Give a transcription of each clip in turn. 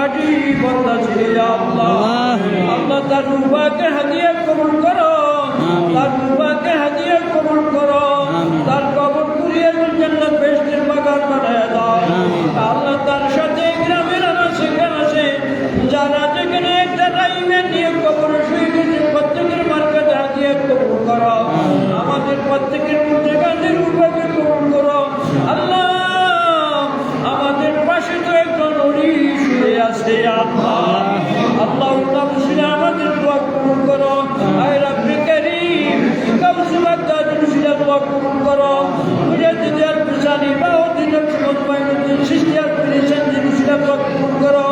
খাঁটি বান্দা ছিল আল্লাহ। আল্লাহ তার রূপাকে হাদিয়া কবুল করো, তার রূপাকে হাদিয়া কবুল করো, তার কবর পুরিয়ে জান্নাত বেহেশতের বাগান বানায় দাও আল্লাহ। তার সাথে গ্রামের আনাচে কানাচে যারা যেখানে একটা ইমান নিয়ে কবরে শুয়ে গেছে প্রত্যেকের মার্কাতে হাদিয়া কবুল করো। আমাদের প্রত্যেকের মুর্তেকাদের রূপাকে কবুল করো আল্লাহ। আমাদের পাশে তো একজন ওলি শুয়ে আছে আল্লাহ। আল্লাহ আমাদের দোয়া কবুল করো। আয় রাব্বে কারীম কাউসে বাগদাদ রুশিদা দোয়া কবুল করো। মুজাদ্দিদ আল-বুসানি বাউদ্দিন আল-মুতমাইনুদ্দিন চিশতি আল-ফিরিসান রুশিদা দোয়া কবুল করো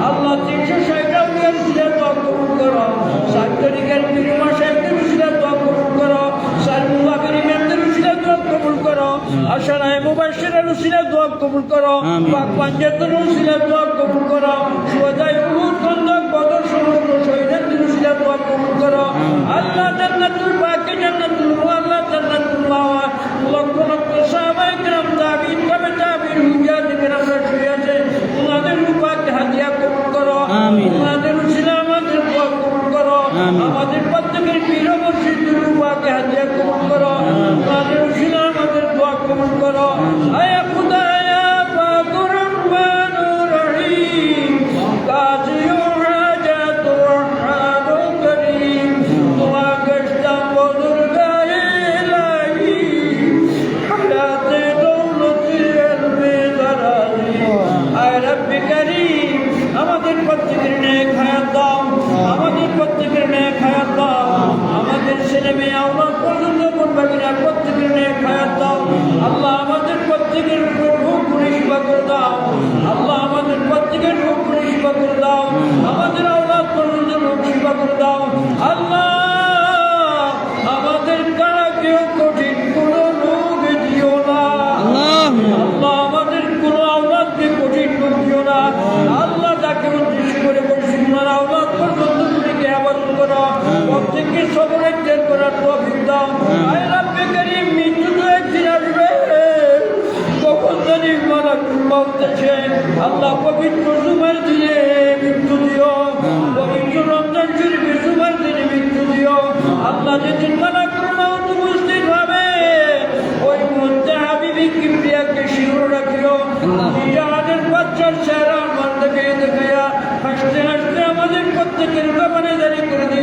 আল্লাহ। 360 আউলিয়া রুশিদা দোয়া কবুল করো। 7 তরিকার পীর মাশায়েখদের রুশিদা দোয়া কবুল করো। সাইফুল্লাহ ইমামদের রুশিদা দোয়া কবুল করো। আশরায়ে মুবাশশিরা রুশিদা দোয়া কবুল করো। পাক পাঞ্জাতের রুশিদা দোয়া কবুল করো। শুহাদায়ে উহুদ খন্দক বদর সমগ্র শহীদদের রুশিদা দোয়া কবুল করো আল্লাহ। জান্নাতুল বাকি জান্নাতুল মুআল্লা জান্নাতুল মাওয়া লক্ষ লক্ষ সাহাবায়ে কেরাম তাবিঈন তবে তাবিঈন হুজ্জাত কেরামরা শুয়ে আছে ওনাদের রূপাকে হাদিয়া কবুল করো। ওনাদের রুশিদা আমাদের দোয়া কবুল করো। আমাদের প্রত্যেকের পীর মুর্শিদের রূপাকে হাদিয়া কবুল করো। ওনাদের রুশিদা আমাদের দোয়া কবুল করো। আয় খুদা ইয়া পাকুর রহমানুর রহিম কাজিউ হাজাতুর রহমানুর করিম দোয়া করতাম বুজুর্গায়ে ইলাহি হায়াতে দৌলতে ইলমে দারাজি। আয় রব্বে কারীম আমাদের প্রত্যেকের নেক হায়াত দাও, আমাদের প্রত্যেকের নেক হায়াত দাও। আমাদের ছেলে মেয়ে আওলাদ পর্যন্ত কোরবানিরা প্রত্যেকের নেক হায়াত দাও আল্লাহ। আমাদের প্রত্যেকের রূপ পরিষেবা করে দাও আল্লাহ। আমাদের প্রত্যেকের রূপ পরিষেবা করে দাও। আমাদের আওলাদ পর্যন্ত রূপ সেবা করে দাও আল্লাহ। আমাদের কারাকেও কঠিন কোনো রোগ দিও না আল্লাহ। আমাদের কোনো আওলাদকে কঠিন রোগ দিও না আল্লাহ। যাকে উদ্দেশ্য করে বলছি ওনার আওলাদ পর্যন্ত থেকে আবাদত করো, প্রত্যেককে সবরে ত্যাগ করার তৌফিক দাও। আয় রাব্বে কারীম মৃত্যু তো একদিন আসবে, কখন জানি মালাকুল মউত আসে আল্লাহ। পবিত্র জুমার দিনে মৃত্যু দিও, পবিত্র রমজান শরীফের জুমার দিনে মৃত্যু দিও আল্লাহ। যেদিন মালাকুল মউত উপস্থিত হবে ওই মুহূর্তে হাবিবি কিবরিয়াকে শিওর রাখিও। জাহানের বাচ্চার চেহারা আমার দেখাইয়া হাসতে হাসতে আমাদের প্রত্যেকের জবানে জারি করে দিও।